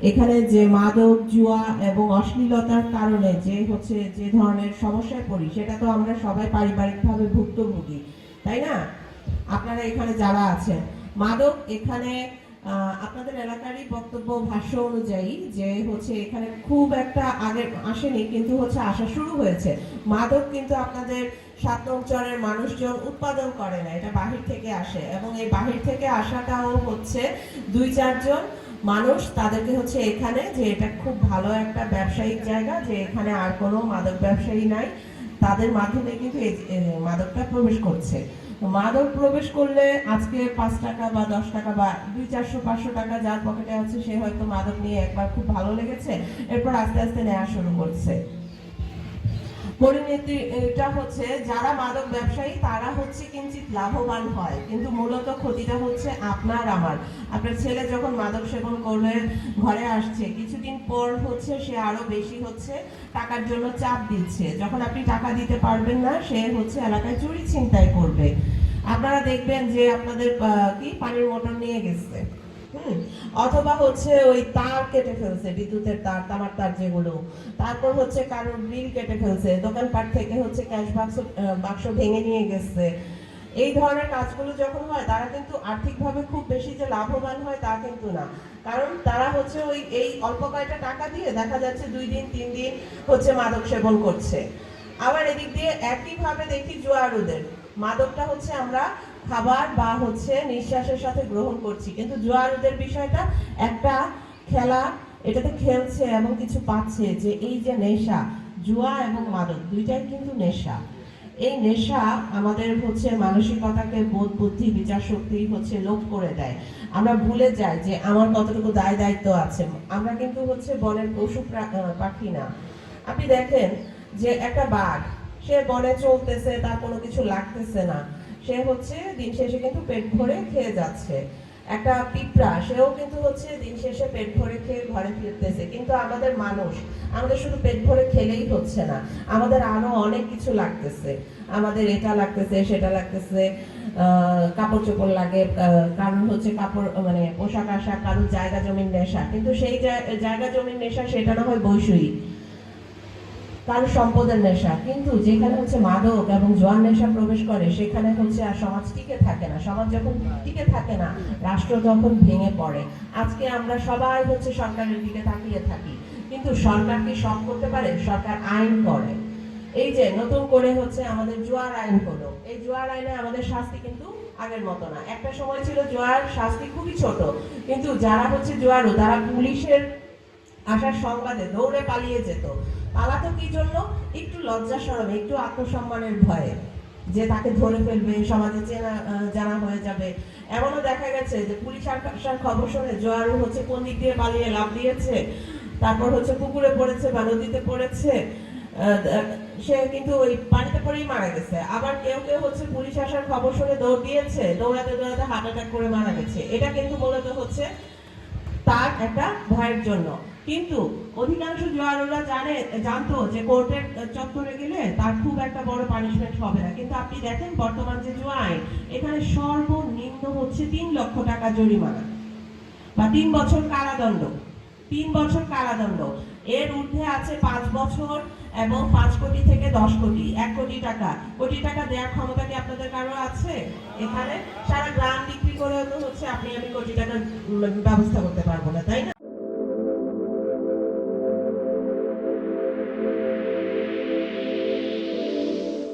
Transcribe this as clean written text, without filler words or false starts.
এখানে যে মাদক জুয়া এবং অশ্লীলতার কারণে যে ধরনের সমস্যায় পড়ি সেটা তো আমরা সবাই পারিবারিকভাবে ভুক্তভোগী, তাই না? আপনারা এখানে যারা আছেন, মাদক এখানে আপনাদের এলাকারই বক্তব্য ভাষ্য অনুযায়ী যে এখানে খুব একটা আগে আসেনি, কিন্তু আসা শুরু হয়েছে। মাদক কিন্তু আপনাদের 7 নং চরের মানুষজন উৎপাদন করে না, এটা বাহির থেকে আসে, এবং এই বাহির থেকে আসাটাও 2-4 জন মানুষ তাদেরকে এখানে যে এটা খুব ভালো একটা ব্যবসায়িক জায়গা, যে এখানে আর কোনো মাদক ব্যবসায়ী নাই, তাদের মাধ্যমে কিন্তু মাদকটা প্রবেশ করছে। মাদক প্রবেশ করলে আজকে 5 টাকা বা 10 টাকা বা 200-400-500 টাকা যার পকেটে আছে সে হয়তো মাদক নিয়ে একবার খুব ভালো লেগেছে, এরপর আস্তে আস্তে নেওয়া শুরু করছে। পরিণতিটা যারা মাদক ব্যবসায়ী তারা কিঞ্চিত লাভবান হয়, কিন্তু মূলত ক্ষতিটা আপনার আমার। আপনার ছেলে যখন মাদক সেবন করে ঘরে আসছে, কিছুদিন পর সে আরো বেশি টাকার জন্য চাপ দিচ্ছে, যখন আপনি টাকা দিতে পারবেন না সে এলাকায় চুরি ছিনতাই করবে। আপনারা দেখবেন যে আপনাদের পানির মোটর নিয়ে গেছে, অথবা ওই তার কেটে ফেলছে, বিদ্যুতের তার, তামার তার যেগুলো, তারপর কারোর গ্রিল কেটে ফেলছে, দোকানপাট থেকে ক্যাশ বাক্স ভেঙে নিয়ে গেছে। এই ধরনের কাজগুলো যখন হয় তারা কিন্তু আর্থিকভাবে খুব বেশি যে লাভবান হয় তা কিন্তু না, কারণ তারা এই অল্প কয়টা টাকা দিয়ে দেখা যাচ্ছে 2 দিন 3 দিন মাদক সেবন করছে। আবার এদিক দিয়ে একইভাবে দেখি জুয়ারুদের মাদকটা আমরা খাবার বা নিঃশ্বাসের সাথে গ্রহণ করছি, কিন্তু জুয়ারুদের বিষয়টা একটা খেলা, এটাতে খেলছে এবং কিছু পাচ্ছে, যে এই যে নেশা, জুয়া এবং মাদক দুইটাই কিন্তু নেশা। এই নেশা আমাদের মানসিকতাকে, বোধ বুদ্ধি বিচার শক্তি লোপ করে দেয়। আমরা ভুলে যাই যে আমার কতটুকু দায় দায়িত্ব আছে। আমরা কিন্তু বনের পশু পাখি না। আপনি দেখেন যে একটা বাঘ, সে বনে চলতেছে, তার কোনো কিছু লাগতেছে না, সে দিন শেষে কিন্তু পেট ভরে খেয়ে যাচ্ছে। একটা পিঁপড়া, সেও কিন্তু দিন শেষে পেট ভরে খেয়ে ঘরে ফিরতেছে। কিন্তু আমাদের মানুষ, আমাদের শুধু পেট ভরে খেলেই হচ্ছে না, আমাদের আরো অনেক কিছু লাগতেছে। আমাদের এটা লাগতেছে, সেটা লাগতেছে, কাপড় চোপড় লাগে, কারণ কাপড় মানে পোশাক আশাক, কারণ জায়গা জমির নেশা, কিন্তু সেই জায়গা জমির নেশা সেটা না হয় বৈষয়িক, কারণ সম্পদের নেশা। কিন্তু যেখানে মাদক এবং জোয়ার নেশা প্রবেশ করে সেখানে আর সমাজ টিকে থাকে না। সমাজ যখন টিকে থাকে না, রাষ্ট্র তখন ভেঙে পড়ে। আজকে আমরা সবাই সরকারের দিকে তাকিয়ে থাকি, কিন্তু সরকার কি সব করতে পারে? সরকার আইন করে। এই যে নতুন করে আমাদের জোয়ার আইন হলো, এই জোয়ার আইনে আমাদের শাস্তি কিন্তু আগের মতো না। একটা সময় ছিল জোয়ার শাস্তি খুবই ছোট, কিন্তু যারা জোয়ারও, তারা পুলিশের আসার সংবাদে দৌড়ে পালিয়ে যেত। পালাতো কি জন্য? একটু লজ্জা শরমে, একটু আত্মসম্মানের ভয়ে, যে তাকে ধরে ফেলবে, সমাজে জানা হয়ে যাবে। এমনও দেখা গেছে যে পুলিশ আসার খবর শুনে জোয়ারও কোন দিক দিয়ে পালিয়ে লাফ দিয়েছে, তারপর পুকুরে পড়েছে বা নদীতে পড়েছে, সে কিন্তু ওই পানিতে পড়েই মারা গেছে। আবার কেউ কেউ পুলিশ আসার খবর শুনে দৌড় দিয়েছে, দৌড়াতে দৌড়াতে হার্ট অ্যাটাক করে মারা গেছে। এটা কিন্তু মূলত তার একটা ভয়ের জন্য। কিন্তু অধিকাংশ জোয়ারুরা জানতো যে কোর্টের চত্বরে গেলে তার খুব একটা বড় পানিশমেন্ট হবে না। কিন্তু আপনি দেখেন বর্তমান যে জুয়া আইন, এখানে সর্বনিম্ন 3 লক্ষ টাকা জরিমানা বা 3 বছর কারাদণ্ড। 3 বছর কারাদণ্ড, এর ঊর্ধ্বে আছে 5 বছর এবং 5 কোটি থেকে 10 কোটি, 1 কোটি টাকা। কোটি টাকা দেওয়ার ক্ষমতা কি আপনাদের কারো আছে? এখানে সারা গ্রাম বিক্রি করে আপনি আমি কোটি টাকার ব্যবস্থা করতে পারবো না, তাই না?